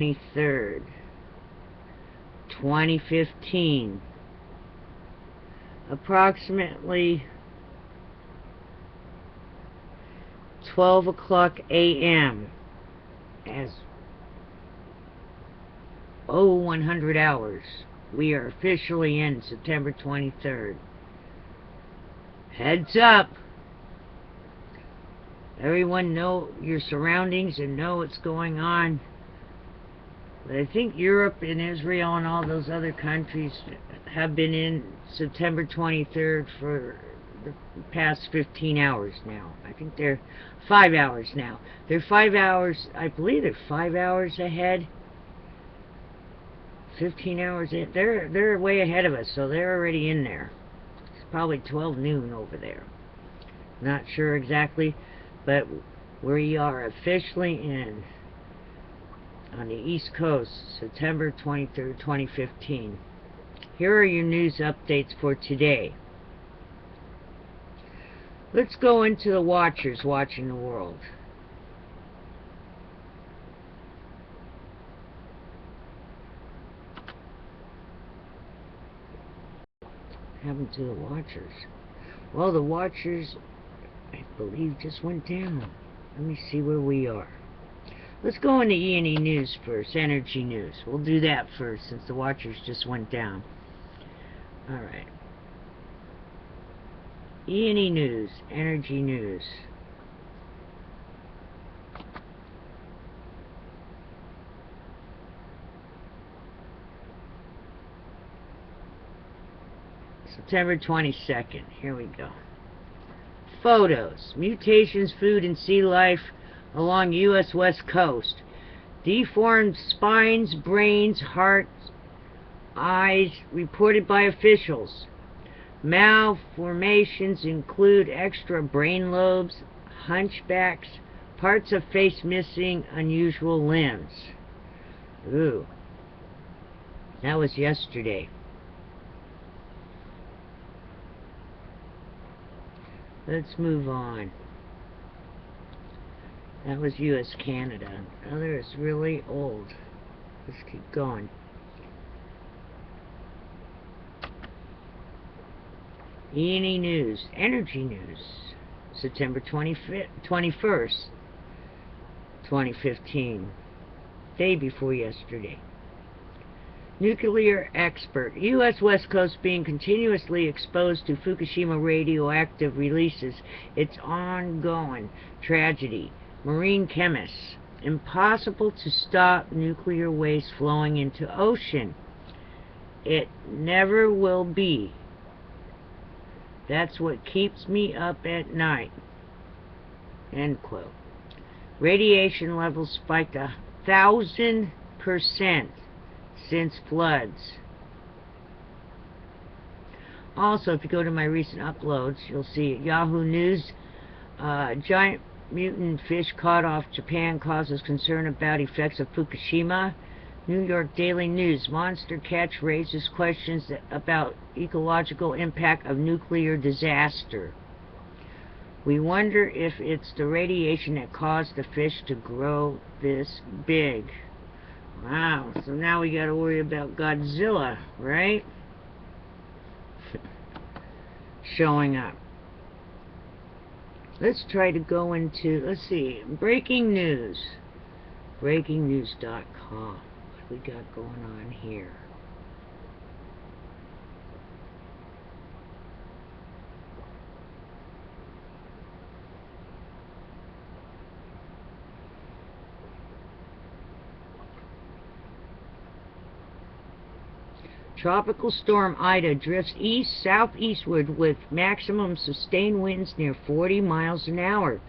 23rd, 2015, approximately 12 o'clock a.m. as 100 hours. We are officially in September 23rd. Heads up! Everyone know your surroundings and know what's going on. But I think Europe and Israel and all those other countries have been in September 23rd for the past 15 hours now. I think they're 5 hours now. They're 5 hours, I believe they're 5 hours ahead. 15 hours in. They're way ahead of us, so they're already in there. It's probably 12 noon over there. Not sure exactly, but we are officially in on the East Coast, September 23rd, 2015. Here are your news updates for today. Let's go into the watchers watching the world. What happened to the watchers? Well, the watchers, I believe, just went down. Let me see where we are. Let's go into E&E News first, energy news. We'll do that first since the watchers just went down. Alright. E&E News, energy news. September 22nd. Here we go. Photos. Mutations, food, and sea life along U.S. West Coast. Deformed spines, brains, hearts, eyes reported by officials. Malformations include extra brain lobes, hunchbacks, parts of face missing, unusual limbs. Ooh. That was yesterday. Let's move on. That was U.S. Canada. Other is really old. Let's keep going. E&E News, energy news. September 21st, 2015. Day before yesterday. Nuclear expert. U.S. West Coast being continuously exposed to Fukushima radioactive releases. It's ongoing tragedy. Marine chemists. Impossible to stop nuclear waste flowing into ocean. It never will be. That's what keeps me up at night. End quote. Radiation levels spiked 1,000% since floods. Also, if you go to my recent uploads, you'll see at Yahoo News, giant mutant fish caught off Japan causes concern about effects of Fukushima. New York Daily News, monster catch raises questions about ecological impact of nuclear disaster. We wonder if it's the radiation that caused the fish to grow this big. Wow, so now we gotta worry about Godzilla, right? Showing up. Let's try to go into, let's see, breaking news. Breakingnews.com. What we got going on here? Tropical storm Ida drifts southeastward with maximum sustained winds near 40 miles an hour,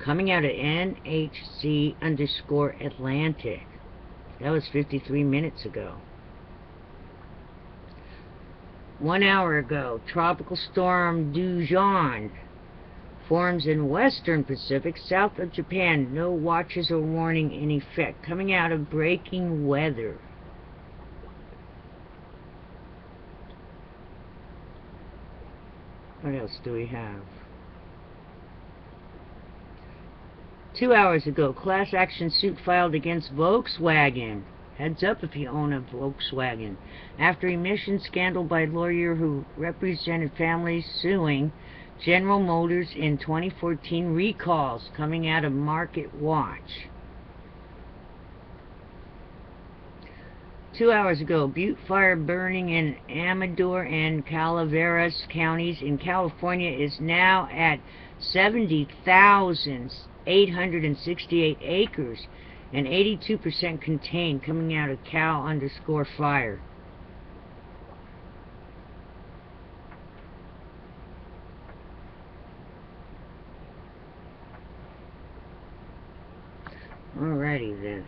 coming out of NHC_Atlantic. That was 53 minutes ago. 1 hour ago, tropical storm Dujan forms in western Pacific, south of Japan. No watches or warning in effect. Coming out of breaking weather. What else do we have? 2 hours ago, class action suit filed against Volkswagen. Heads up if you own a Volkswagen. After emission scandal by lawyer who represented families suing General Motors in 2014 recalls coming out of Market Watch. 2 hours ago, Butte fire burning in Amador and Calaveras counties in California is now at 70,868 acres and 82% contained, coming out of Cal_fire. Alrighty then.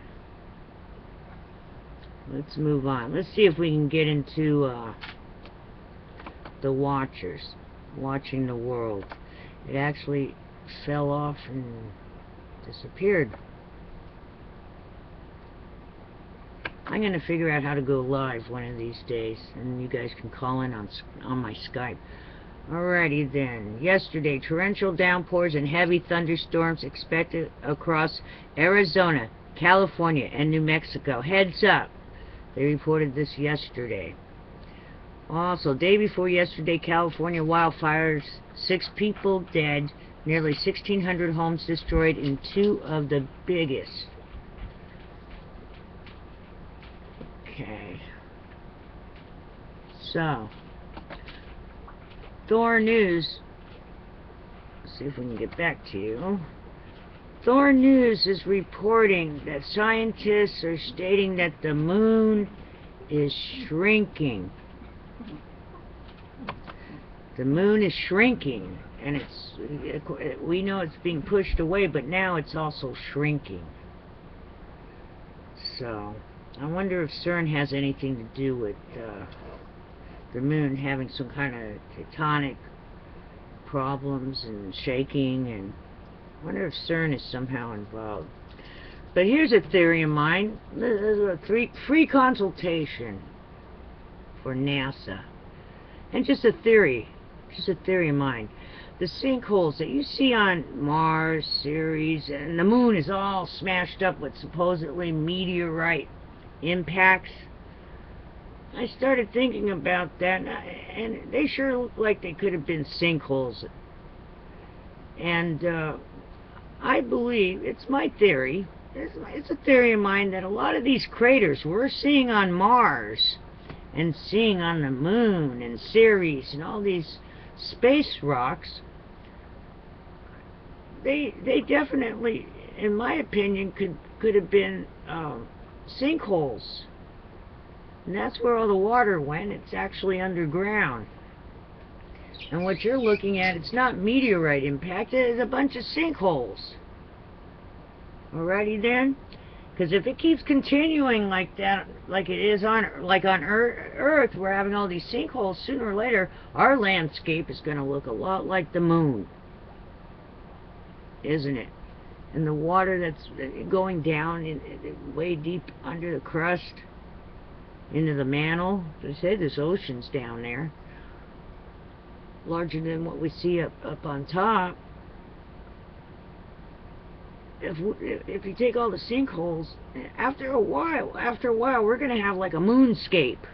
Let's move on. Let's see if we can get into the watchers watching the world. It actually fell off and disappeared. I'm going to figure out how to go live one of these days, and you guys can call in on my Skype. Alrighty then. Yesterday, torrential downpours and heavy thunderstorms expected across Arizona, California, and New Mexico. Heads up. They reported this yesterday. Also, day before yesterday, California wildfires, 6 people dead, nearly 1,600 homes destroyed in 2 of the biggest. Okay. So, Thor News. Let's see if we can get back to you. Thor News is reporting that scientists are stating that the moon is shrinking. The moon is shrinking, and we know it's being pushed away, but now it's also shrinking. So, I wonder if CERN has anything to do with the moon having some kind of tectonic problems and shaking, and I wonder if CERN is somehow involved. But here's a theory of mine. There's a free consultation for NASA. And just a theory of mine. The sinkholes that you see on Mars, Ceres, and the moon is all smashed up with supposedly meteorite impacts. I started thinking about that, and they sure look like they could have been sinkholes. And I believe, it's my theory, it's a theory of mine, that a lot of these craters we're seeing on Mars and seeing on the moon and Ceres and all these space rocks, they definitely, in my opinion, could have been sinkholes. And that's where all the water went. It's actually underground. And what you're looking at, it's not meteorite impact, it's a bunch of sinkholes. Alrighty then? Because if it keeps continuing like that, like it is on Earth, we're having all these sinkholes, sooner or later, our landscape is going to look a lot like the moon. Isn't it? And the water that's going down way deep under the crust, into the mantle. They say this ocean's down there, larger than what we see up on top. If you take all the sinkholes, after a while, we're going to have like a moonscape.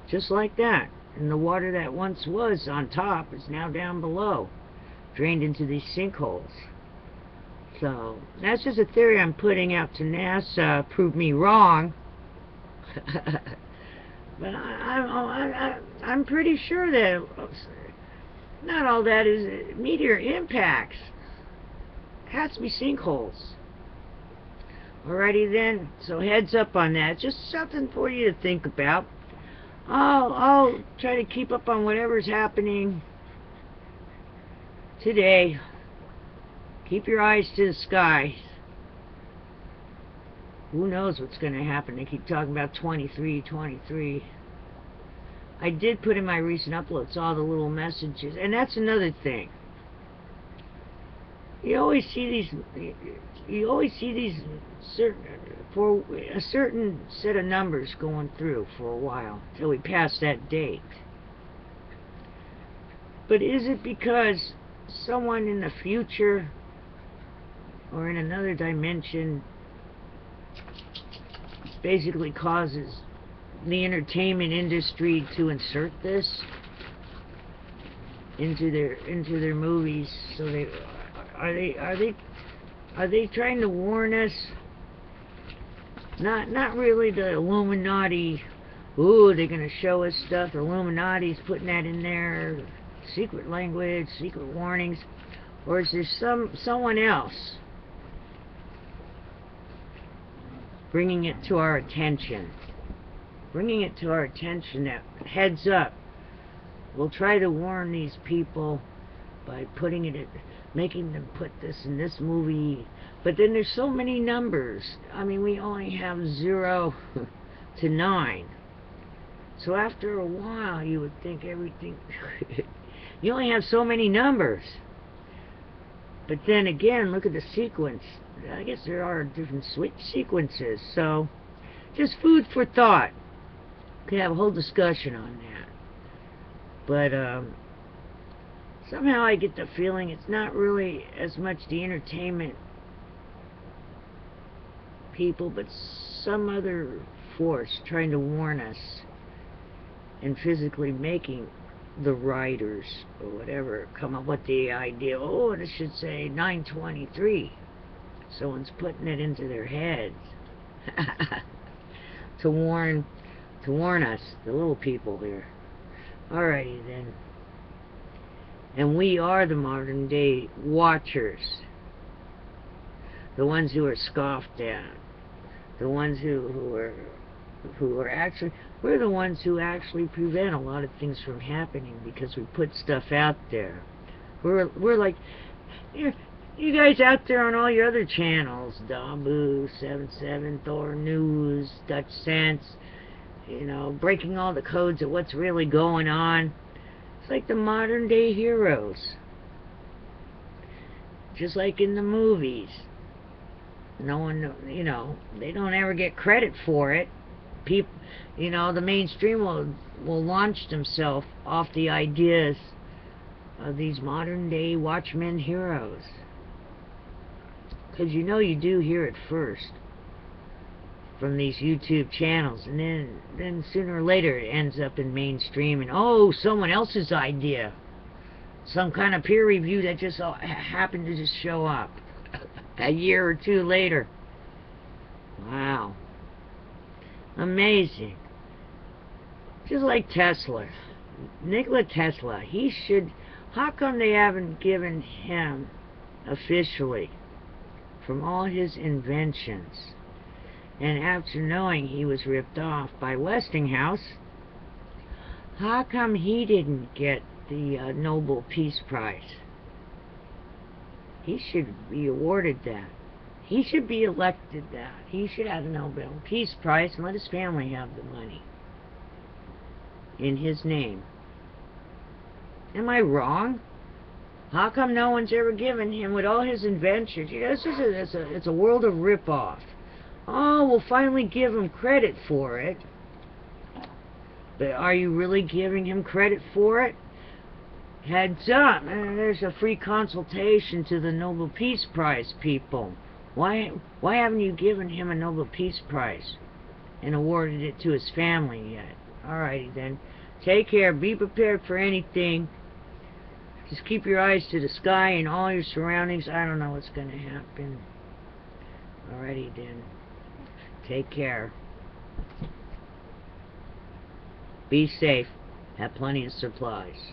Just like that. And the water that once was on top is now down below, drained into these sinkholes. So, that's just a theory I'm putting out to NASA. Prove me wrong. But I'm pretty sure that not all that is meteor impacts. It has to be sinkholes. Alrighty then, so heads up on that. Just something for you to think about. I'll try to keep up on whatever's happening today. Keep your eyes to the sky. Who knows what's going to happen? They keep talking about 23. I did put in my recent uploads all the little messages, and that's another thing. You always see these for a certain set of numbers going through for a while till we pass that date. But is it because someone in the future or in another dimension basically causes the entertainment industry to insert this into their movies. So are they trying to warn us? Not really the Illuminati. Ooh, they're gonna show us stuff. The Illuminati's putting that in there. Secret language, secret warnings, or is there someone else bringing it to our attention? Bringing it to our attention that, heads up, we'll try to warn these people by putting it in, making them put this in this movie. But then there's so many numbers. I mean, we only have 0 to 9. So after a while, you would think everything... You only have so many numbers. But then again, look at the sequence. I guess there are different sequences. So, just food for thought. Could have a whole discussion on that. But, somehow I get the feeling it's not really as much the entertainment people, but some other force trying to warn us and physically making the writers or whatever come up with the idea, oh, this should say 923. Someone's putting it into their heads to warn us, the little people here. Alrighty then. And we are the modern day watchers, the ones who are scoffed at, the ones who are actually, we're the ones who actually prevent a lot of things from happening because we put stuff out there. We're like, you guys out there on all your other channels, Dabu, 77, Thor News, Dutch Sense, you know, breaking all the codes of what's really going on. It's like the modern day heroes. Just like in the movies. No one, you know, they don't ever get credit for it. People, you know, the mainstream will launch themselves off the ideas of these modern day Watchmen heroes. Because you know you do hear it first from these YouTube channels, and then sooner or later it ends up in mainstream, and oh, someone else's idea, some kind of peer review that just happened to just show up a year or two later. Wow, amazing. Just like Tesla, Nikola Tesla, he should, how come they haven't given him officially from all his inventions? And after knowing he was ripped off by Westinghouse, how come he didn't get the Nobel Peace Prize? He should be awarded that. He should be elected that. He should have the Nobel Peace Prize and let his family have the money in his name. Am I wrong? How come no one's ever given him with all his inventions? You know, it's a world of rip-off. Oh, we'll finally give him credit for it. But are you really giving him credit for it? Heads up, there's a free consultation to the Nobel Peace Prize people. Why haven't you given him a Nobel Peace Prize and awarded it to his family yet? Alrighty then. Take care. Be prepared for anything. Just keep your eyes to the sky and all your surroundings. I don't know what's going to happen. Alrighty then. Take care. Be safe. Have plenty of supplies.